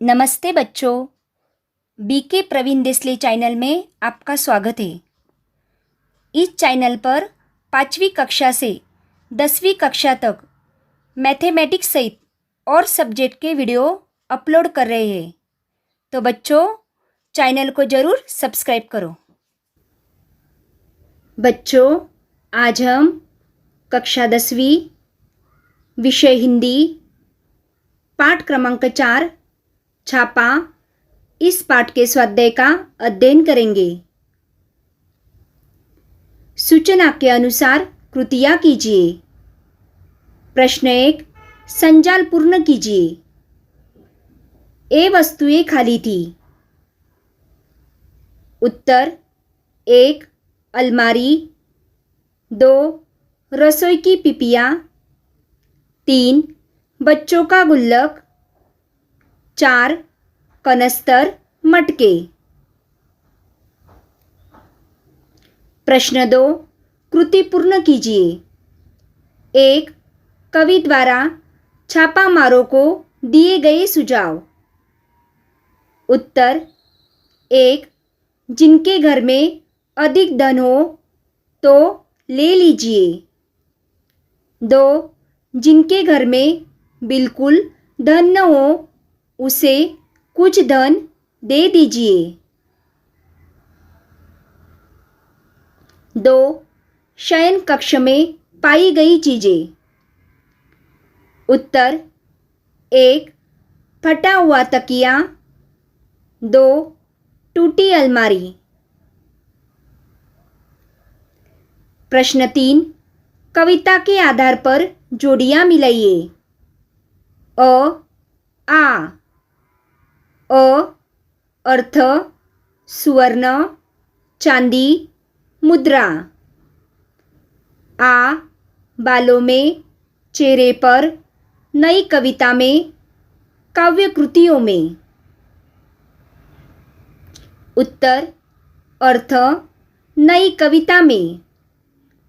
नमस्ते बच्चों, BK Praveen Desale channel में आपका स्वागत है। इस चैनल पर 5वीं कक्षा से 10वीं कक्षा तक मैथमेटिक्स सहित और सब्जेक्ट के वीडियो अपलोड कर रहे हैं, तो बच्चों चैनल को ज़रूर सब्सक्राइब करो। बच्चों, आज हम कक्षा 10वीं विषय हिंदी पाठ क्रमांक 4 छापा इस पाठ के स्वाध्याय का अध्ययन करेंगे। सूचना के अनुसार कृतियाँ कीजिए। प्रश्न 1, संजाल पूर्ण कीजिए। ए वस्तुएं खाली थी। उत्तर 1 अलमारी, 2 रसोई की पिपियाँ, 3 बच्चों का गुल्लक, 4 कनस्तर मटके। प्रश्न 2, कृति पूर्ण कीजिए। 1 कवि द्वारा छापामारों को दिए गए सुझाव। उत्तर 1 जिनके घर में अधिक धन हो तो ले लीजिए। 2 जिनके घर में बिल्कुल धन न हो उसे कुछ धन दे दीजिए। 2 शयन कक्ष में पाई गई चीजें। उत्तर 1 फटा हुआ तकिया, 2 टूटी अलमारी। प्रश्न 3 कविता के आधार पर जोड़ियां मिलाइए। अ अर्थ सुवर्ण चांदी मुद्रा। आ बालों में चेहरे पर नई कविता में काव्य कृतियों में। उत्तर अर्थ नई कविता में,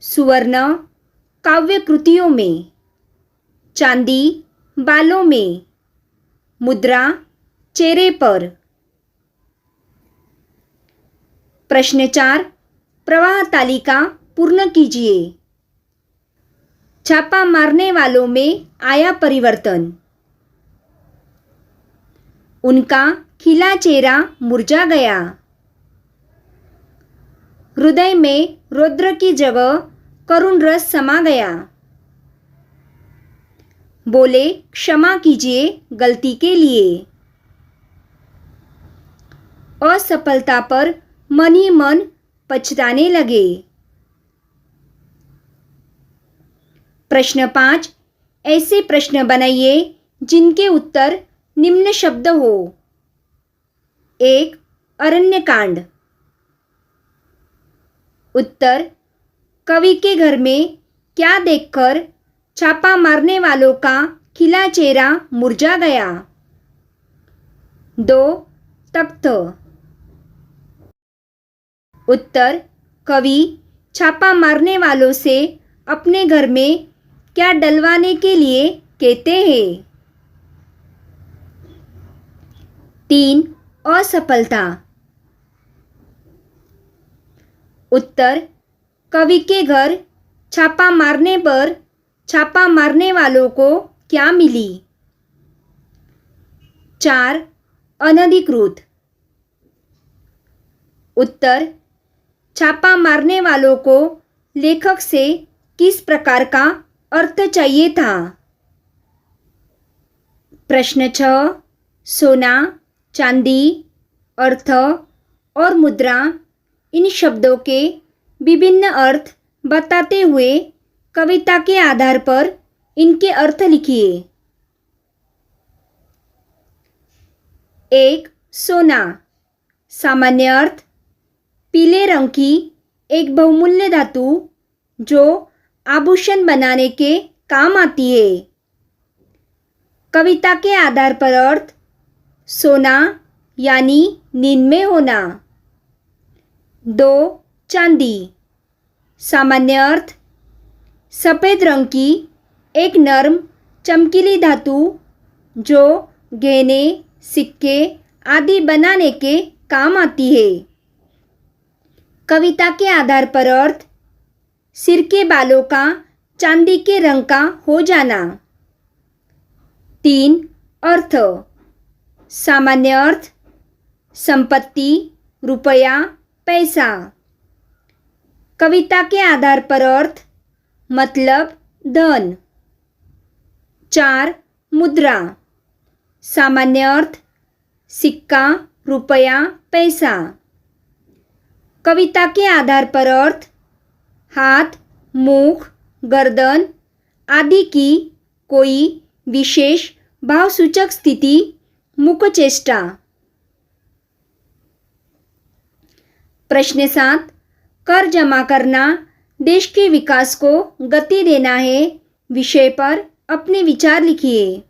सुवर्ण काव्य कृतियों में, चांदी बालों में, मुद्रा चेहरे पर। प्रश्न 4 प्रवाह तालिका पूर्ण कीजिए। छापा मारने वालों में आया परिवर्तन। उनका खिला चेहरा मुरझा गया। हृदय में रौद्र की जगह करुण रस समा गया। बोले क्षमा कीजिए गलती के लिए। असफलता पर मन ही मन पछताने लगे। प्रश्न 5 ऐसे प्रश्न बनाइए जिनके उत्तर निम्न शब्द हो। 1 अरण्यकांड। उत्तर कवि के घर में क्या देखकर छापा मारने वालों का खिला चेहरा मुरझा गया। 2 तख्त। उत्तर कवि छापा मारने वालों से अपने घर में क्या डलवाने के लिए कहते हैं। 3 असफलता। उत्तर कवि के घर छापा मारने पर छापा मारने वालों को क्या मिली। 4 अनधिकृत। उत्तर छापा मारने वालों को लेखक से किस प्रकार का अर्थ चाहिए था। प्रश्न 6 सोना चांदी अर्थ और मुद्रा इन शब्दों के विभिन्न अर्थ बताते हुए कविता के आधार पर इनके अर्थ लिखिए। 1 सोना सामान्य अर्थ पीले रंग की एक बहुमूल्य धातु जो आभूषण बनाने के काम आती है। कविता के आधार पर अर्थ सोना यानी नींद में होना। 2 चांदी सामान्य अर्थ सफ़ेद रंग की एक नर्म चमकीली धातु जो गहने सिक्के आदि बनाने के काम आती है। कविता के आधार पर अर्थ: सिर के बालों का चांदी के रंग का हो जाना। 3 अर्थ: सामान्य अर्थ संपत्ति, रुपया, पैसा। कविता के आधार पर अर्थ मतलब धन। 4 मुद्रा, सामान्य अर्थ सिक्का, रुपया, पैसा। कविता के आधार पर अर्थ हाथ, मुख, गर्दन आदि की कोई विशेष भावसूचक स्थिति, मुख चेष्टा। प्रश्न 7 कर जमा करना देश के विकास को गति देना है विषय पर अपने विचार लिखिए।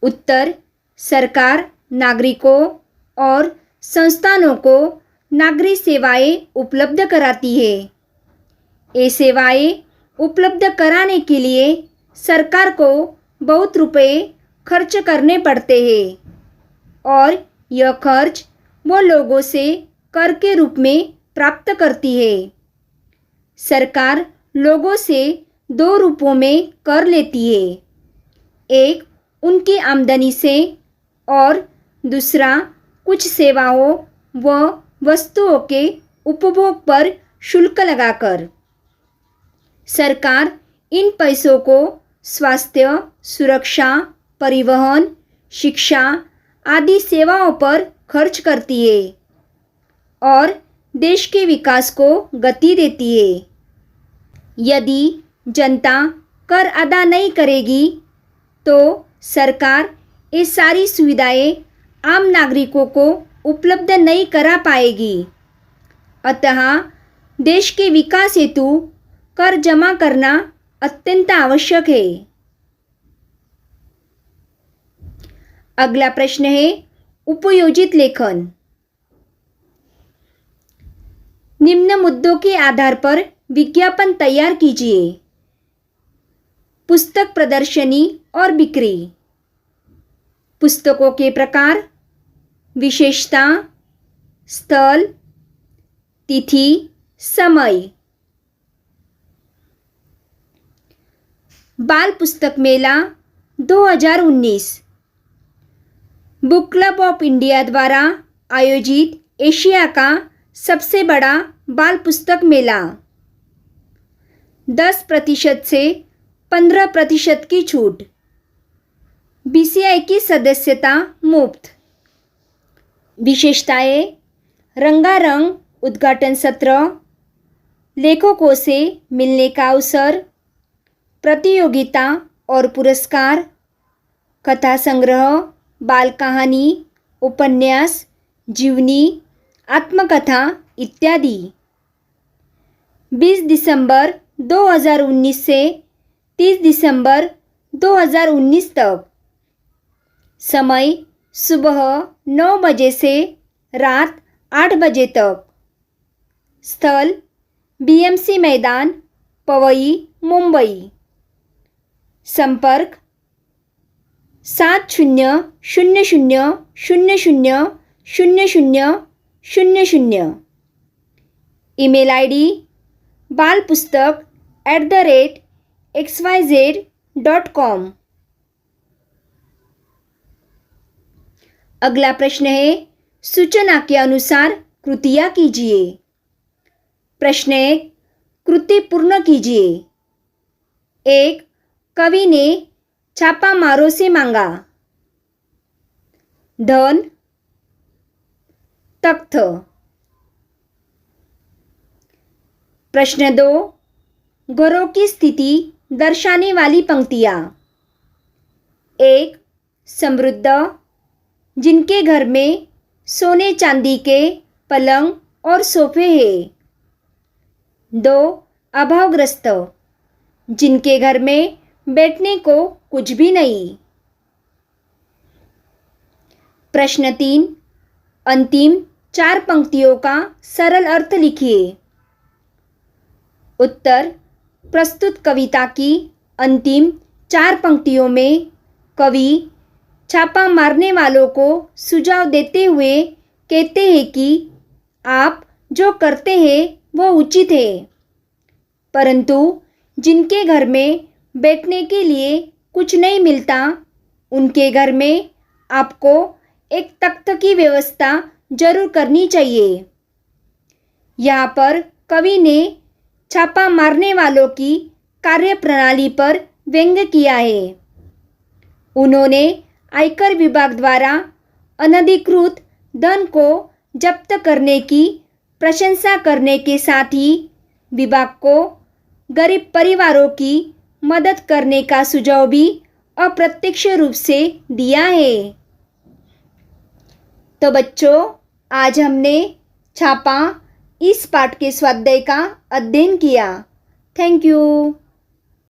उत्तर: सरकार नागरिकों और संस्थानों को नागरिक सेवाएं उपलब्ध कराती है। ये सेवाएं उपलब्ध कराने के लिए सरकार को बहुत रुपए खर्च करने पड़ते हैं और यह खर्च वो लोगों से कर के रूप में प्राप्त करती है। सरकार लोगों से 2 रूपों में कर लेती है, एक उनकी आमदनी से और दूसरा कुछ सेवाओं व वस्तुओं के उपभोग पर शुल्क लगाकर। सरकार इन पैसों को स्वास्थ्य, सुरक्षा, परिवहन, शिक्षा आदि सेवाओं पर खर्च करती है और देश के विकास को गति देती है। यदि जनता कर अदा नहीं करेगी तो सरकार ये सारी सुविधाएं आम नागरिकों को उपलब्ध नहीं करा पाएगी। अतः देश के विकास हेतु कर जमा करना अत्यंत आवश्यक है। अगला प्रश्न है उपयोजित लेखन। निम्न मुद्दों के आधार पर विज्ञापन तैयार कीजिए। पुस्तक प्रदर्शनी और बिक्री। पुस्तकों के प्रकार, विशेषता, स्थल, तिथि, समय। बाल पुस्तक मेला 2019 बुक क्लब ऑफ इंडिया द्वारा आयोजित एशिया का सबसे बड़ा बाल पुस्तक मेला। 10% से 15% की छूट। BCI की सदस्यता मुफ्त। विशेषताएं: रंगारंग उद्घाटन सत्र, लेखकों से मिलने का अवसर, प्रतियोगिता और पुरस्कार, कथा संग्रह, बाल कहानी, उपन्यास, जीवनी, आत्मकथा इत्यादि। 20 दिसंबर 2019 से 30 दिसंबर 2019 तक। समय सुबह 9 बजे से रात 8 बजे तक। स्थल BMC मैदान, पवई, मुंबई। संपर्क 7000000000। Email ID balpustak@xyz.com। अगला प्रश्न है सूचना के अनुसार कृतियाँ कीजिए। प्रश्न 1 कृति पूर्ण कीजिए। 1 कवि ने छापामारों से मांगा धन, तख्त। प्रश्न 2 घरों की स्थिति दर्शाने वाली पंक्तियाँ। 1 समृद्ध, जिनके घर में सोने चांदी के पलंग और सोफे हैं। 2 अभावग्रस्त, जिनके घर में बैठने को कुछ भी नहीं। प्रश्न 3 अंतिम 4 पंक्तियों का सरल अर्थ लिखिए। उत्तर प्रस्तुत कविता की अंतिम 4 पंक्तियों में कवि छापा मारने वालों को सुझाव देते हुए कहते हैं कि आप जो करते हैं वो उचित है, परंतु जिनके घर में बैठने के लिए कुछ नहीं मिलता उनके घर में आपको एक तख्त की व्यवस्था जरूर करनी चाहिए। यहाँ पर कवि ने छापा मारने वालों की कार्यप्रणाली पर व्यंग्य किया है। उन्होंने आयकर विभाग द्वारा अनधिकृत धन को जब्त करने की प्रशंसा करने के साथ ही विभाग को गरीब परिवारों की मदद करने का सुझाव भी अप्रत्यक्ष रूप से दिया है। तो बच्चों, आज हमने छापा इस पाठ के स्वाध्याय का अध्ययन किया। Thank you.